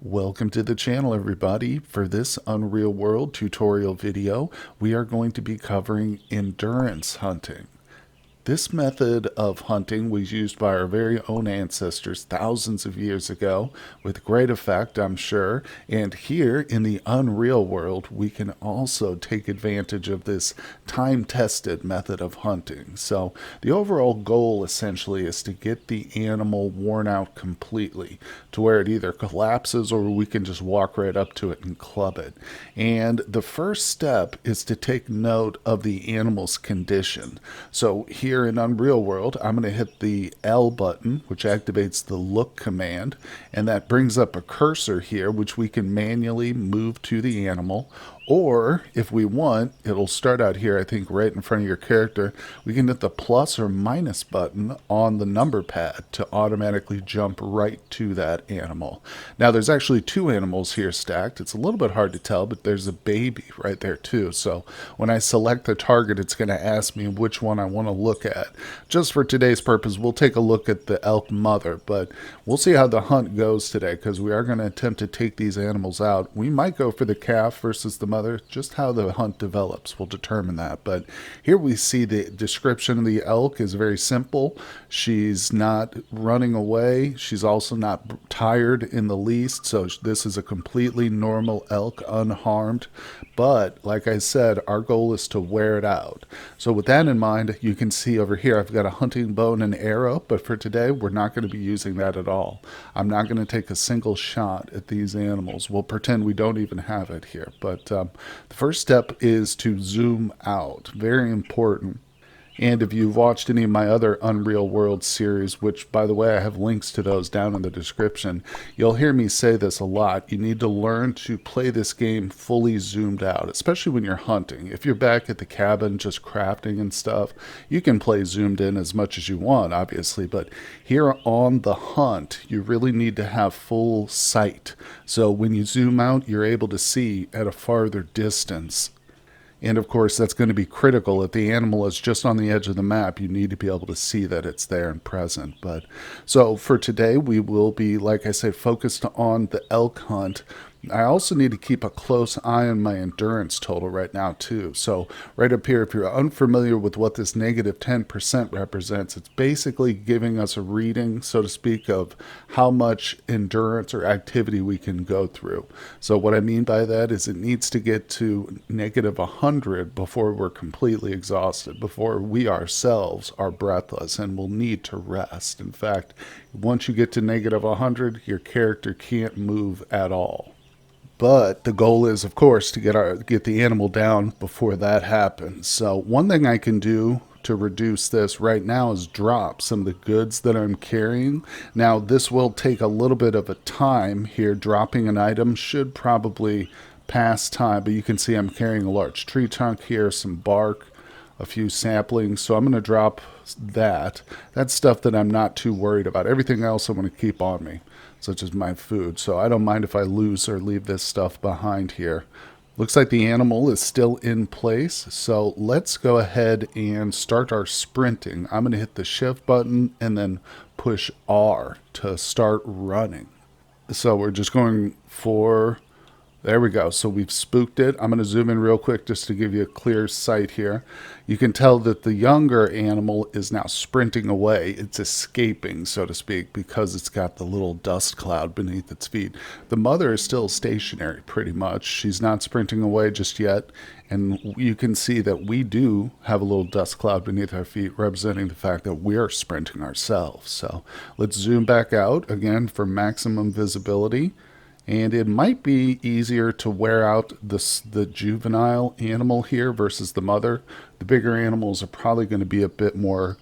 Welcome to the channel, everybody. For this Unreal World tutorial video, we are going to be covering endurance hunting. This method of hunting was used by our very own ancestors thousands of years ago, with great effect, I'm sure. And here in the Unreal World, we can also take advantage of this time-tested method of hunting. So the overall goal essentially is to get the animal worn out completely, to where it either collapses or we can just walk right up to it and club it. And the first step is to take note of the animal's condition. So here in Unreal World, I'm going to hit the L button, which activates the look command, and that brings up a cursor here, which we can manually move to the animal. Or if we want, it'll start out here, I think, right in front of your character. We can hit the plus or minus button on the number pad to automatically jump right to that animal. Now, there's actually two animals here stacked. It's a little bit hard to tell, but there's a baby right there too. So when I select the target, it's going to ask me which one I want to look at. Just for today's purpose, we'll take a look at the elk mother, but we'll see how the hunt goes today because we are going to attempt to take these animals out. We might go for the calf versus the mother. Just how the hunt develops will determine that. But here we see the description of the elk is very simple. She's not running away. She's also not tired in the least. So this is a completely normal elk, unharmed. But like I said, our goal is to wear it out. So with that in mind, you can see over here, I've got a hunting bow and an arrow, but for today, we're not going to be using that at all. I'm not going to take a single shot at these animals. We'll pretend we don't even have it here. But the first step is to zoom out. Very important. And if you've watched any of my other Unreal World series, which, by the way, I have links to those down in the description, you'll hear me say this a lot. You need to learn to play this game fully zoomed out, especially when you're hunting. If you're back at the cabin just crafting and stuff, you can play zoomed in as much as you want, obviously. But here on the hunt, you really need to have full sight. So when you zoom out, you're able to see at a farther distance. And of course, that's going to be critical. If the animal is just on the edge of the map, you need to be able to see that it's there and present. But so for today, we will be, like I said, focused on the elk hunt. I also need to keep a close eye on my endurance total right now too. So right up here, if you're unfamiliar with what this negative 10% represents, it's basically giving us a reading, so to speak, of how much endurance or activity we can go through. So what I mean by that is it needs to get to negative 100 before we're completely exhausted, before we ourselves are breathless and will need to rest. In fact, once you get to negative 100, your character can't move at all. But the goal is, of course, to get the animal down before that happens. So one thing I can do to reduce this right now is drop some of the goods that I'm carrying. Now, this will take a little bit of a time here. Dropping an item should probably pass time, but you can see I'm carrying a large tree trunk here, some bark, a few saplings. So I'm going to drop that. That's stuff that I'm not too worried about. Everything else I'm going to keep on me, such as my food. So I don't mind if I lose or leave this stuff behind here. Looks like the animal is still in place. So let's go ahead and start our sprinting. I'm going to hit the shift button and then push R to start running. So we're just going for... There we go. So we've spooked it. I'm going to zoom in real quick just to give you a clear sight here. You can tell that the younger animal is now sprinting away. It's escaping, so to speak, because it's got the little dust cloud beneath its feet. The mother is still stationary pretty much. She's not sprinting away just yet. And you can see that we do have a little dust cloud beneath our feet, representing the fact that we're sprinting ourselves. So let's zoom back out again for maximum visibility. And it might be easier to wear out the juvenile animal here versus the mother. The bigger animals are probably going to be a bit more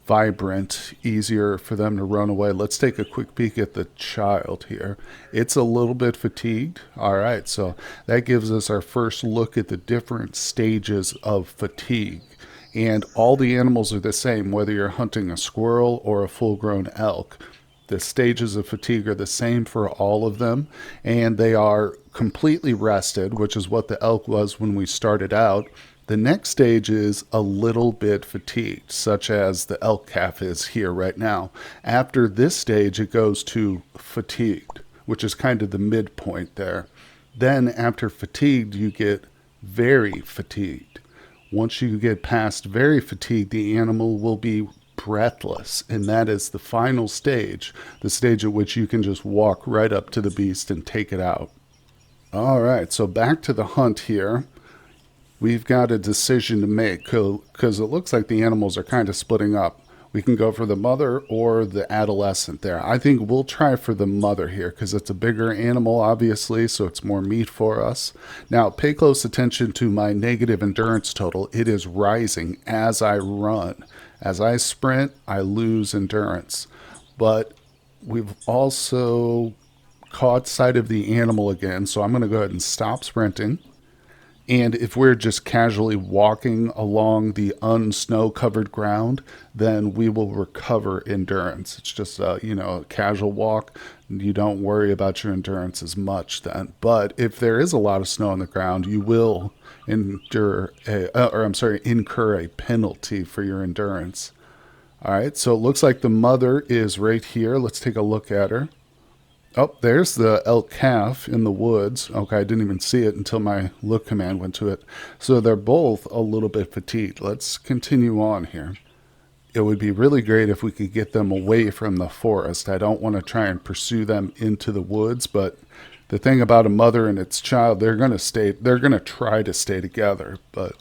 vibrant, easier for them to run away. Let's take a quick peek at the child here. It's a little bit fatigued. All right, so that gives us our first look at the different stages of fatigue. And all the animals are the same, whether you're hunting a squirrel or a full-grown elk. The stages of fatigue are the same for all of them, and they are completely rested, which is what the elk was when we started out. The next stage is a little bit fatigued, such as the elk calf is here right now. After this stage, it goes to fatigued, which is kind of the midpoint there. Then after fatigued, you get very fatigued. Once you get past very fatigued, the animal will be breathless, and that is the final stage, the stage at which you can just walk right up to the beast and take it out. All right, so back to the hunt here. We've got a decision to make because it looks like the animals are kind of splitting up. We can go for the mother or the adolescent there. I think we'll try for the mother here because it's a bigger animal, obviously, so it's more meat for us. Now, pay close attention to my negative endurance total. It is rising as I run. As I sprint, I lose endurance. But we've also caught sight of the animal again, so I'm going to go ahead and stop sprinting. And if we're just casually walking along the unsnow-covered ground, then we will recover endurance. It's just a casual walk. You don't worry about your endurance as much then. But if there is a lot of snow on the ground, you will incur a penalty for your endurance. All right, so it looks like the mother is right here. Let's take a look at her. Oh, there's the elk calf in the woods. Okay, I didn't even see it until my look command went to it. So they're both a little bit fatigued. Let's continue on here. It would be really great if we could get them away from the forest. I don't want to try and pursue them into the woods, but the thing about a mother and its child, they're going to try to stay together. But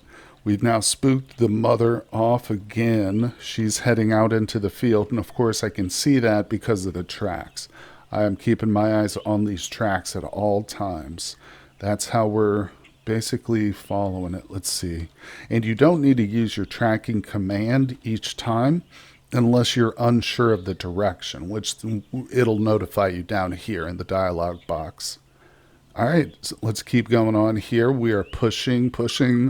we've now spooked the mother off again. She's heading out into the field, and of course I can see that because of the tracks. I am keeping my eyes on these tracks at all times. That's how we're basically following it. Let's see. And you don't need to use your tracking command each time unless you're unsure of the direction, which it'll notify you down here in the dialog box. All right, so let's keep going on here. We are pushing.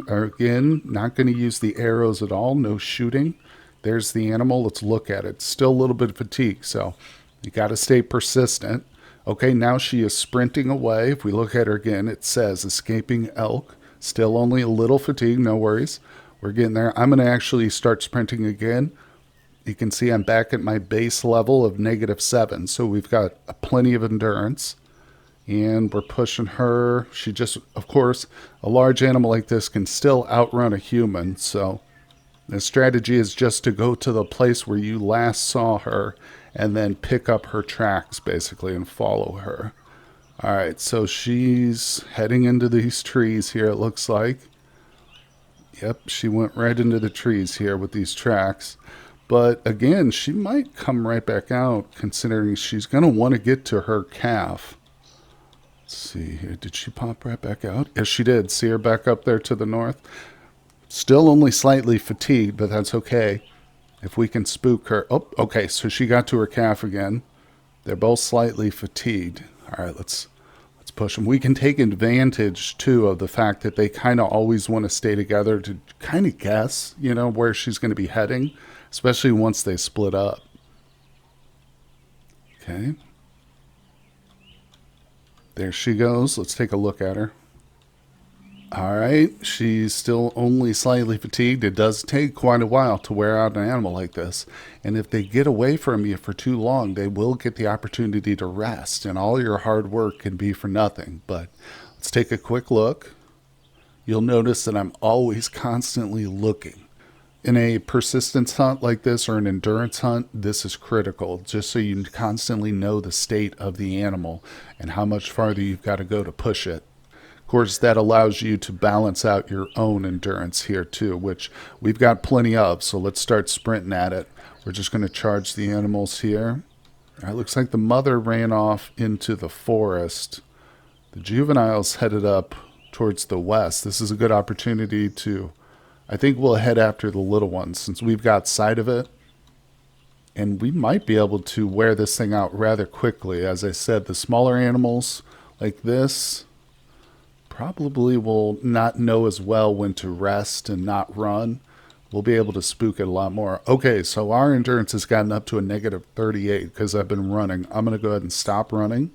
Again, not going to use the arrows at all. No shooting. There's the animal. Let's look at it. Still a little bit of fatigue, so you got to stay persistent. Okay, now she is sprinting away. If we look at her again, it says escaping elk. Still only a little fatigue, no worries. We're getting there. I'm going to actually start sprinting again. You can see I'm back at my base level of -7, so we've got plenty of endurance. And we're pushing her. She just, of course, a large animal like this can still outrun a human, so the strategy is just to go to the place where you last saw her and then pick up her tracks, basically, and follow her. All right, so she's heading into these trees here, it looks like. Yep, she went right into the trees here with these tracks. But again, she might come right back out, considering she's going to want to get to her calf. Let's see here. Did she pop right back out? Yes, she did. See her back up there to the north? Still only slightly fatigued, but that's okay. If we can spook her. Oh, okay, so she got to her calf again. They're both slightly fatigued. All right, let's push them. We can take advantage, too, of the fact that they kind of always want to stay together to kind of guess, where she's going to be heading, especially once they split up. Okay. There she goes. Let's take a look at her. All right, she's still only slightly fatigued. It does take quite a while to wear out an animal like this. And if they get away from you for too long, they will get the opportunity to rest, and all your hard work can be for nothing. But let's take a quick look. You'll notice that I'm always constantly looking. In a persistence hunt like this or an endurance hunt, this is critical, just so you constantly know the state of the animal and how much farther you've got to go to push it. Of course, that allows you to balance out your own endurance here too, which we've got plenty of, so let's start sprinting at it. We're just going to charge the animals here. All right, looks like the mother ran off into the forest. The juveniles headed up towards the west. This is a good opportunity to, I think we'll head after the little ones since we've got sight of it. And we might be able to wear this thing out rather quickly. As I said, the smaller animals like this probably will not know as well when to rest and not run. We'll be able to spook it a lot more. Okay, so our endurance has gotten up to a -38 because I've been running. I'm going to go ahead and stop running.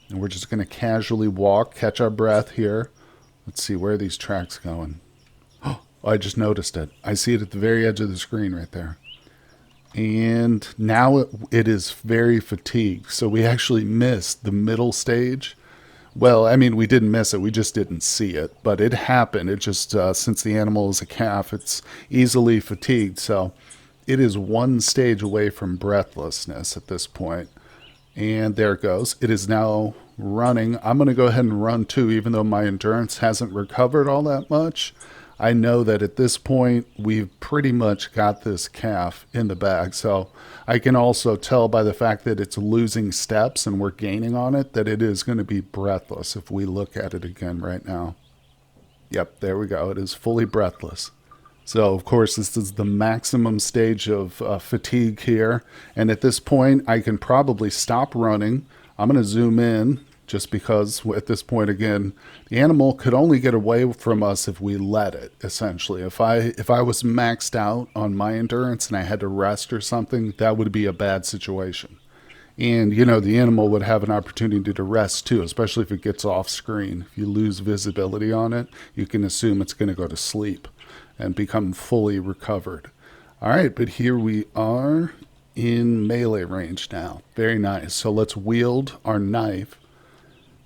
And we're just going to casually walk, catch our breath here. Let's see, where are these tracks going? Oh, I just noticed it. I see it at the very edge of the screen right there. And now it is very fatigued. So we actually missed the middle stage. Well, I mean, we didn't miss it. We just didn't see it. But it happened. It just, since the animal is a calf, it's easily fatigued. So it is one stage away from breathlessness at this point. And there it goes. It is now running. I'm going to go ahead and run too, even though my endurance hasn't recovered all that much. I know that at this point, we've pretty much got this calf in the bag. So I can also tell by the fact that it's losing steps and we're gaining on it that it is going to be breathless if we look at it again right now. Yep, there we go. It is fully breathless. So, of course, this is the maximum stage of fatigue here. And at this point, I can probably stop running. I'm going to zoom in just because at this point, again, the animal could only get away from us if we let it, essentially. If I was maxed out on my endurance and I had to rest or something, that would be a bad situation. And, the animal would have an opportunity to rest too, especially if it gets off screen. If you lose visibility on it, you can assume it's going to go to sleep and become fully recovered. All right, but here we are in melee range now. Very nice. So let's wield our knife.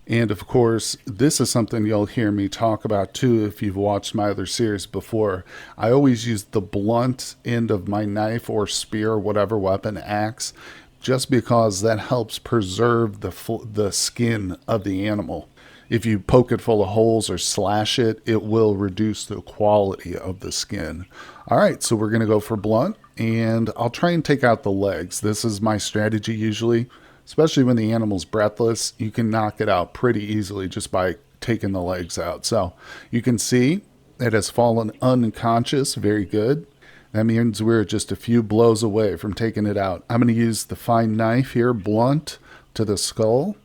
And of course, this is something you'll hear me talk about too if you've watched my other series before. I always use the blunt end of my knife or spear, whatever weapon, axe, just because that helps preserve the skin of the animal. If you poke it full of holes or slash it, it will reduce the quality of the skin. All right, so we're going to go for blunt, and I'll try and take out the legs. This is my strategy usually, especially when the animal's breathless. You can knock it out pretty easily just by taking the legs out. So you can see it has fallen unconscious. Very good. That means we're just a few blows away from taking it out. I'm going to use the fine knife here, blunt to the skull.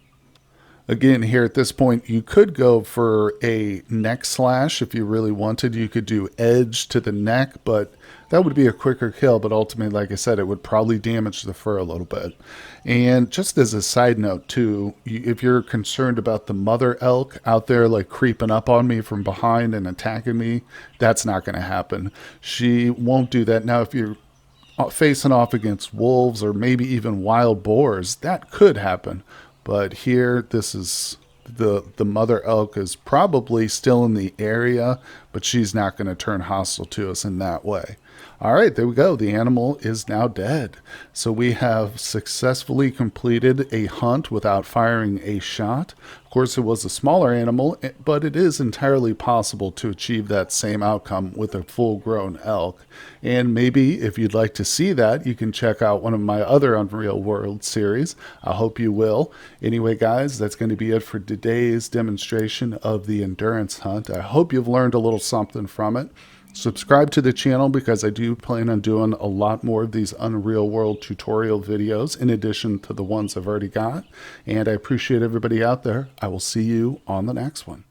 Again, here at this point, you could go for a neck slash if you really wanted. You could do edge to the neck, but that would be a quicker kill. But ultimately, like I said, it would probably damage the fur a little bit. And just as a side note, too, if you're concerned about the mother elk out there like creeping up on me from behind and attacking me, that's not going to happen. She won't do that. Now, if you're facing off against wolves or maybe even wild boars, that could happen. But here, this is the mother elk is probably still in the area, but she's not going to turn hostile to us in that way. All right, there we go. The animal is now dead. So we have successfully completed a hunt without firing a shot. Of course, it was a smaller animal, but it is entirely possible to achieve that same outcome with a full-grown elk. And maybe if you'd like to see that, you can check out one of my other Unreal World series. I hope you will. Anyway, guys, that's going to be it for today's demonstration of the endurance hunt. I hope you've learned a little something from it. Subscribe to the channel because I do plan on doing a lot more of these Unreal World tutorial videos in addition to the ones I've already got. And I appreciate everybody out there. I will see you on the next one.